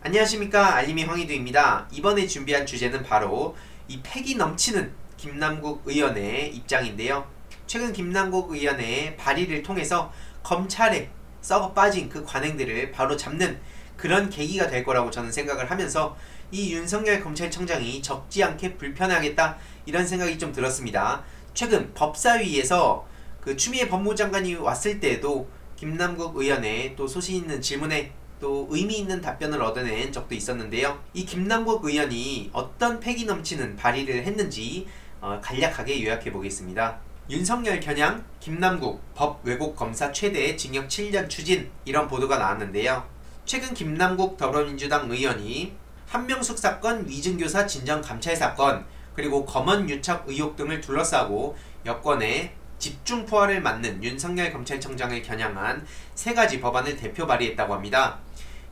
안녕하십니까, 알림이 황희두입니다. 이번에 준비한 주제는 바로 이 패기 넘치는 김남국 의원의 입장인데요. 최근 김남국 의원의 발의를 통해서 검찰에 썩어 빠진 그 관행들을 바로 잡는 그런 계기가 될 거라고 저는 생각을 하면서 이 윤석열 검찰청장이 적지 않게 불편하겠다, 이런 생각이 좀 들었습니다. 최근 법사위에서 그 추미애 법무장관이 왔을 때에도 김남국 의원의 또 소신 있는 질문에 또 의미 있는 답변을 얻어낸 적도 있었는데요. 이 김남국 의원이 어떤 패기 넘치는 발의를 했는지 간략하게 요약해 보겠습니다. 윤석열 겨냥 김남국 법 왜곡 검사 최대 징역 7년 추진, 이런 보도가 나왔는데요. 최근 김남국 더불어민주당 의원이 한명숙 사건, 위증교사 진정감찰 사건, 그리고 검언 유착 의혹 등을 둘러싸고 여권의 집중 포화를 맞는 윤석열 검찰청장을 겨냥한 세 가지 법안을 대표 발의했다고 합니다.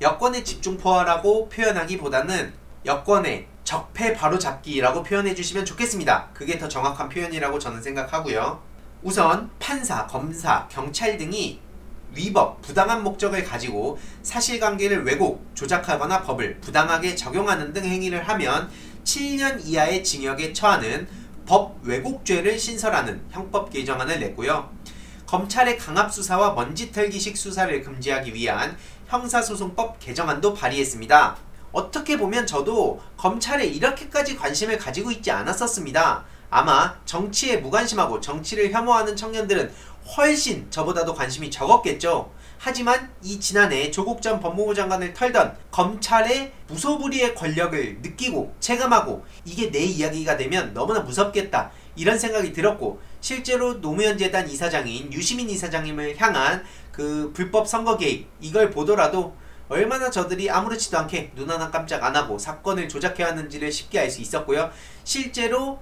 여권의 집중 포화라고 표현하기보다는 여권의 적폐 바로잡기라고 표현해 주시면 좋겠습니다. 그게 더 정확한 표현이라고 저는 생각하고요. 우선 판사, 검사, 경찰 등이 위법, 부당한 목적을 가지고 사실관계를 왜곡, 조작하거나 법을 부당하게 적용하는 등 행위를 하면 7년 이하의 징역에 처하는 법 왜곡죄를 신설하는 형법 개정안을 냈고요. 검찰의 강압수사와 먼지털기식 수사를 금지하기 위한 형사소송법 개정안도 발의했습니다. 어떻게 보면 저도 검찰에 이렇게까지 관심을 가지고 있지 않았었습니다. 아마 정치에 무관심하고 정치를 혐오하는 청년들은 훨씬 저보다도 관심이 적었겠죠. 하지만 이 지난해 조국 전 법무부 장관을 털던 검찰의 무소불위의 권력을 느끼고 체감하고 이게 내 이야기가 되면 너무나 무섭겠다, 이런 생각이 들었고, 실제로 노무현 재단 이사장인 유시민 이사장님을 향한 그 불법 선거 개입, 이걸 보더라도 얼마나 저들이 아무렇지도 않게 눈 하나 깜짝 안하고 사건을 조작해왔는지를 쉽게 알 수 있었고요. 실제로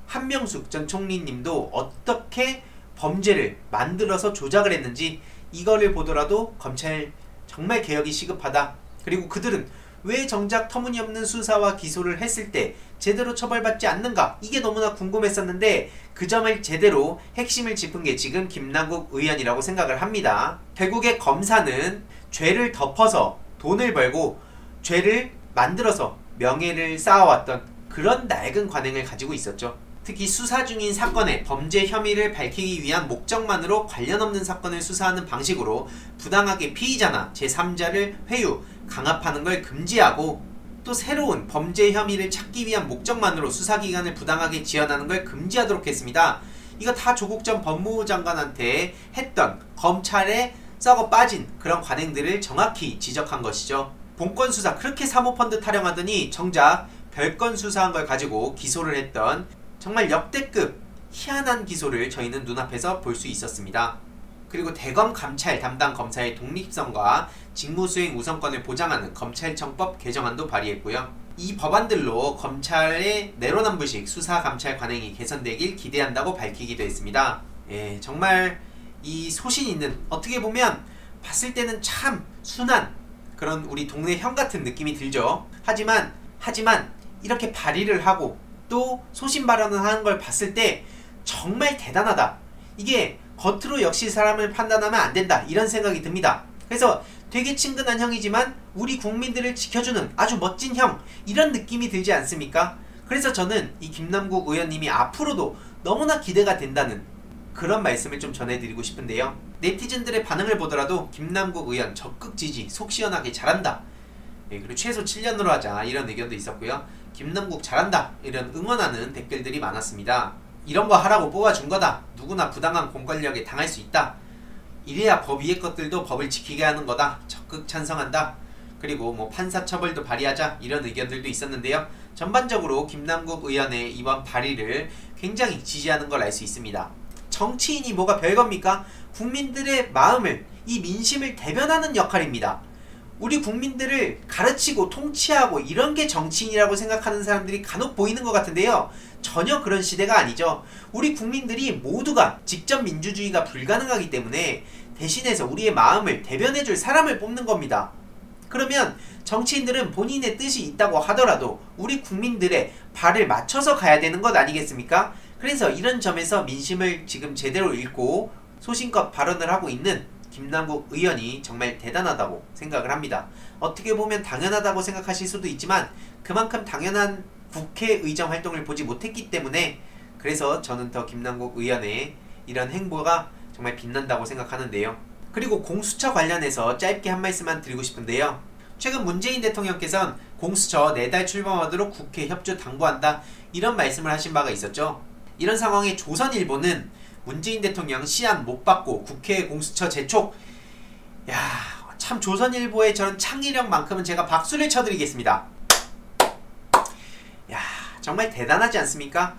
한명숙 전 총리님도 어떻게 범죄를 만들어서 조작을 했는지, 이거를 보더라도 검찰 정말 개혁이 시급하다, 그리고 그들은 왜 정작 터무니없는 수사와 기소를 했을 때 제대로 처벌받지 않는가, 이게 너무나 궁금했었는데 그 점을 제대로 핵심을 짚은 게 지금 김남국 의원이라고 생각을 합니다. 결국에 검사는 죄를 덮어서 돈을 벌고 죄를 만들어서 명예를 쌓아왔던 그런 낡은 관행을 가지고 있었죠. 특히 수사 중인 사건의 범죄 혐의를 밝히기 위한 목적만으로 관련 없는 사건을 수사하는 방식으로 부당하게 피의자나 제3자를 회유, 강압하는 걸 금지하고, 또 새로운 범죄 혐의를 찾기 위한 목적만으로 수사기관을 부당하게 지연하는 걸 금지하도록 했습니다. 이거 다 조국 전 법무부 장관한테 했던 검찰에 썩어 빠진 그런 관행들을 정확히 지적한 것이죠. 본건 수사 그렇게 사모펀드 타령하더니 정작 별건 수사한 걸 가지고 기소를 했던 정말 역대급 희한한 기소를 저희는 눈앞에서 볼 수 있었습니다. 그리고 대검 감찰 담당 검사의 독립성과 직무수행 우선권을 보장하는 검찰청법 개정안도 발의했고요. 이 법안들로 검찰의 내로남불식 수사 감찰 관행이 개선되길 기대한다고 밝히기도 했습니다. 정말 이 소신 있는, 어떻게 보면 봤을 때는 참 순한 그런 우리 동네 형 같은 느낌이 들죠. 하지만 이렇게 발의를 하고 또 소신 발언을 하는 걸 봤을 때 정말 대단하다, 이게 겉으로 역시 사람을 판단하면 안 된다, 이런 생각이 듭니다. 그래서 되게 친근한 형이지만 우리 국민들을 지켜주는 아주 멋진 형, 이런 느낌이 들지 않습니까? 그래서 저는 이 김남국 의원님이 앞으로도 너무나 기대가 된다는 그런 말씀을 좀 전해드리고 싶은데요. 네티즌들의 반응을 보더라도 김남국 의원 적극 지지, 속 시원하게 잘한다, 그리고 최소 7년으로 하자, 이런 의견도 있었고요. 김남국 잘한다, 이런 응원하는 댓글들이 많았습니다. 이런 거 하라고 뽑아준 거다, 누구나 부당한 공권력에 당할 수 있다, 이래야 법 위의 것들도 법을 지키게 하는 거다, 적극 찬성한다, 그리고 뭐 판사 처벌도 발의하자, 이런 의견들도 있었는데요. 전반적으로 김남국 의원의 이번 발의를 굉장히 지지하는 걸 알 수 있습니다. 정치인이 뭐가 별겁니까? 국민들의 마음을, 이 민심을 대변하는 역할입니다. 우리 국민들을 가르치고 통치하고 이런 게 정치인이라고 생각하는 사람들이 간혹 보이는 것 같은데요. 전혀 그런 시대가 아니죠. 우리 국민들이 모두가 직접 민주주의가 불가능하기 때문에 대신해서 우리의 마음을 대변해줄 사람을 뽑는 겁니다. 그러면 정치인들은 본인의 뜻이 있다고 하더라도 우리 국민들의 발을 맞춰서 가야 되는 것 아니겠습니까? 그래서 이런 점에서 민심을 지금 제대로 읽고 소신껏 발언을 하고 있는 김남국 의원이 정말 대단하다고 생각을 합니다. 어떻게 보면 당연하다고 생각하실 수도 있지만 그만큼 당연한 국회의정 활동을 보지 못했기 때문에 그래서 저는 더 김남국 의원의 이런 행보가 정말 빛난다고 생각하는데요. 그리고 공수처 관련해서 짧게 한 말씀만 드리고 싶은데요. 최근 문재인 대통령께서는 공수처 4달 출범하도록 국회 협조 당부한다 이런 말씀을 하신 바가 있었죠. 이런 상황에 조선일보는 문재인 대통령 시안 못 받고 국회 공수처 재촉, 참 조선일보의 저런 창의력만큼은 제가 박수를 쳐드리겠습니다. 정말 대단하지 않습니까?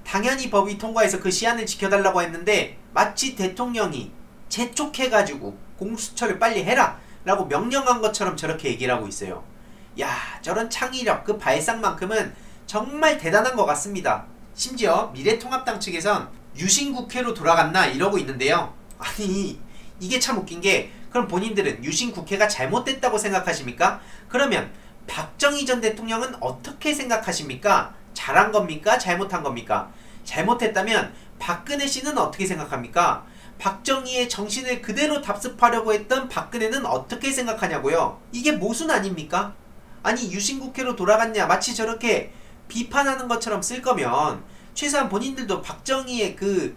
당연히 법이 통과해서 그 시안을 지켜달라고 했는데 마치 대통령이 재촉해가지고 공수처를 빨리 해라 라고 명령한 것처럼 저렇게 얘기를 하고 있어요. 저런 창의력, 그 발상만큼은 정말 대단한 것 같습니다. 심지어 미래통합당 측에선 유신국회로 돌아갔나 이러고 있는데요. 아니 이게 참 웃긴 게, 그럼 본인들은 유신국회가 잘못됐다고 생각하십니까? 그러면 박정희 전 대통령은 어떻게 생각하십니까? 잘한 겁니까? 잘못한 겁니까? 잘못했다면 박근혜 씨는 어떻게 생각합니까? 박정희의 정신을 그대로 답습하려고 했던 박근혜는 어떻게 생각하냐고요? 이게 모순 아닙니까? 아니 유신국회로 돌아갔냐 마치 저렇게 비판하는 것처럼 쓸 거면 최소한 본인들도 박정희의 그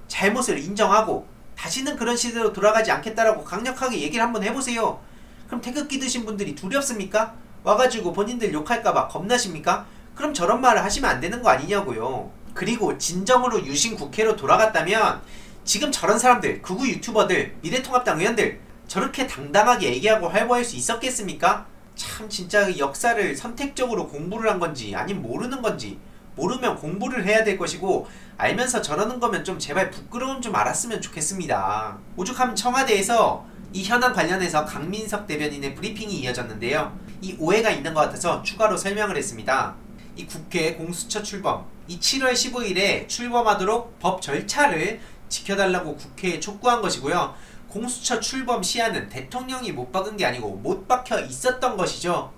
잘못을 인정하고 다시는 그런 시대로 돌아가지 않겠다라고 강력하게 얘기를 한번 해보세요. 그럼 태극기 드신 분들이 두렵습니까? 와가지고 본인들 욕할까봐 겁나십니까? 그럼 저런 말을 하시면 안 되는 거 아니냐고요. 그리고 진정으로 유신국회로 돌아갔다면 지금 저런 사람들, 극우 유튜버들, 미래통합당 의원들 저렇게 당당하게 얘기하고 활보할 수 있었겠습니까? 참 진짜 역사를 선택적으로 공부를 한 건지 아니면 모르는 건지, 모르면 공부를 해야 될 것이고 알면서 저러는 거면 좀 제발 부끄러움 좀 알았으면 좋겠습니다. 오죽하면 청와대에서 이 현안 관련해서 강민석 대변인의 브리핑이 이어졌는데요. 이 오해가 있는 것 같아서 추가로 설명을 했습니다. 이 국회 공수처 출범, 이 7월 15일에 출범하도록 법 절차를 지켜달라고 국회에 촉구한 것이고요. 공수처 출범 시한은 대통령이 못 박은 게 아니고 못 박혀 있었던 것이죠.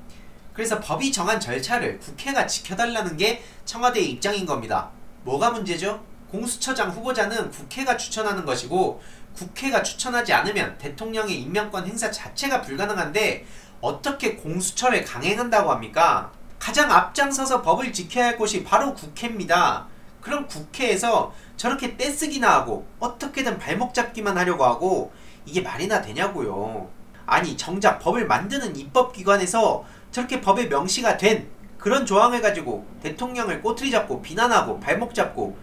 그래서 법이 정한 절차를 국회가 지켜달라는 게 청와대의 입장인 겁니다. 뭐가 문제죠? 공수처장 후보자는 국회가 추천하는 것이고 국회가 추천하지 않으면 대통령의 임명권 행사 자체가 불가능한데 어떻게 공수처를 강행한다고 합니까? 가장 앞장서서 법을 지켜야 할 곳이 바로 국회입니다. 그럼 국회에서 저렇게 떼쓰기나 하고 어떻게든 발목 잡기만 하려고 하고 이게 말이나 되냐고요. 아니 정작 법을 만드는 입법기관에서 저렇게 법에 명시가 된 그런 조항을 가지고 대통령을 꼬투리 잡고 비난하고 발목 잡고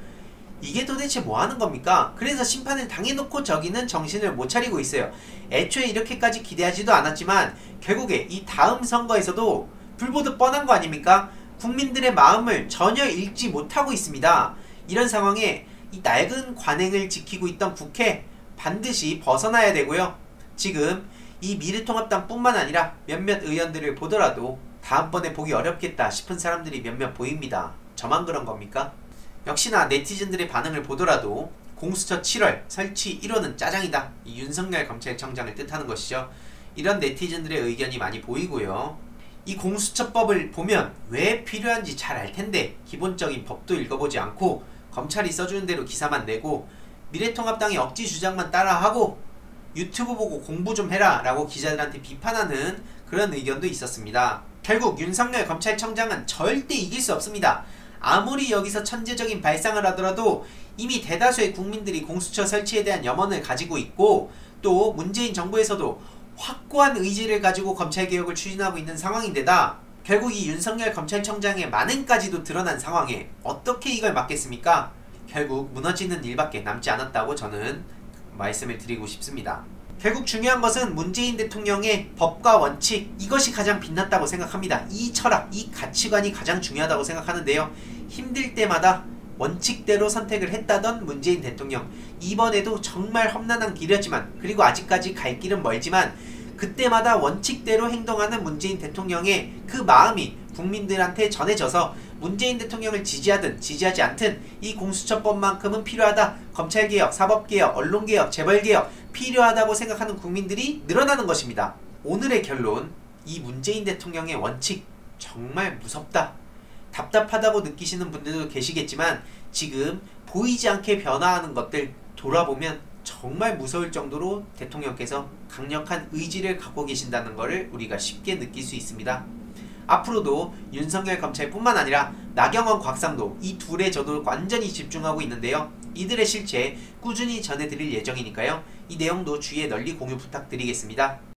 이게 도대체 뭐 하는 겁니까? 그래서 심판을 당해놓고 저기는 정신을 못 차리고 있어요. 애초에 이렇게까지 기대하지도 않았지만 결국에 이 다음 선거에서도 불보듯 뻔한 거 아닙니까? 국민들의 마음을 전혀 읽지 못하고 있습니다. 이런 상황에 이 낡은 관행을 지키고 있던 국회 반드시 벗어나야 되고요. 지금 이 미래통합당 뿐만 아니라 몇몇 의원들을 보더라도 다음번에 보기 어렵겠다 싶은 사람들이 몇몇 보입니다. 저만 그런 겁니까? 역시나 네티즌들의 반응을 보더라도 공수처 7월 설치 1호는 짜장이다. 이 윤석열 검찰청장을 뜻하는 것이죠. 이런 네티즌들의 의견이 많이 보이고요. 이 공수처법을 보면 왜 필요한지 잘 알텐데 기본적인 법도 읽어보지 않고 검찰이 써주는 대로 기사만 내고 미래통합당의 억지 주장만 따라하고 유튜브 보고 공부 좀 해라 라고 기자들한테 비판하는 그런 의견도 있었습니다. 결국 윤석열 검찰청장은 절대 이길 수 없습니다. 아무리 여기서 천재적인 발상을 하더라도 이미 대다수의 국민들이 공수처 설치에 대한 염원을 가지고 있고 또 문재인 정부에서도 확고한 의지를 가지고 검찰개혁을 추진하고 있는 상황인데다 결국 이 윤석열 검찰청장의 만행까지도 드러난 상황에 어떻게 이걸 막겠습니까? 결국 무너지는 일밖에 남지 않았다고 저는 말씀을 드리고 싶습니다. 결국 중요한 것은 문재인 대통령의 법과 원칙, 이것이 가장 빛났다고 생각합니다. 이 철학, 이 가치관이 가장 중요하다고 생각하는데요. 힘들 때마다 원칙대로 선택을 했다던 문재인 대통령, 이번에도 정말 험난한 길이었지만 그리고 아직까지 갈 길은 멀지만 그때마다 원칙대로 행동하는 문재인 대통령의 그 마음이 국민들한테 전해져서 문재인 대통령을 지지하든 지지하지 않든 이 공수처법만큼은 필요하다. 검찰개혁, 사법개혁, 언론개혁, 재벌개혁 필요하다고 생각하는 국민들이 늘어나는 것입니다. 오늘의 결론, 이 문재인 대통령의 원칙 정말 무섭다. 답답하다고 느끼시는 분들도 계시겠지만 지금 보이지 않게 변화하는 것들 돌아보면 정말 무서울 정도로 대통령께서 강력한 의지를 갖고 계신다는 것을 우리가 쉽게 느낄 수 있습니다. 앞으로도 윤석열 검찰뿐만 아니라 나경원, 곽상도 이 둘의 저도 완전히 집중하고 있는데요. 이들의 실체 꾸준히 전해드릴 예정이니까요. 이 내용도 주위에 널리 공유 부탁드리겠습니다.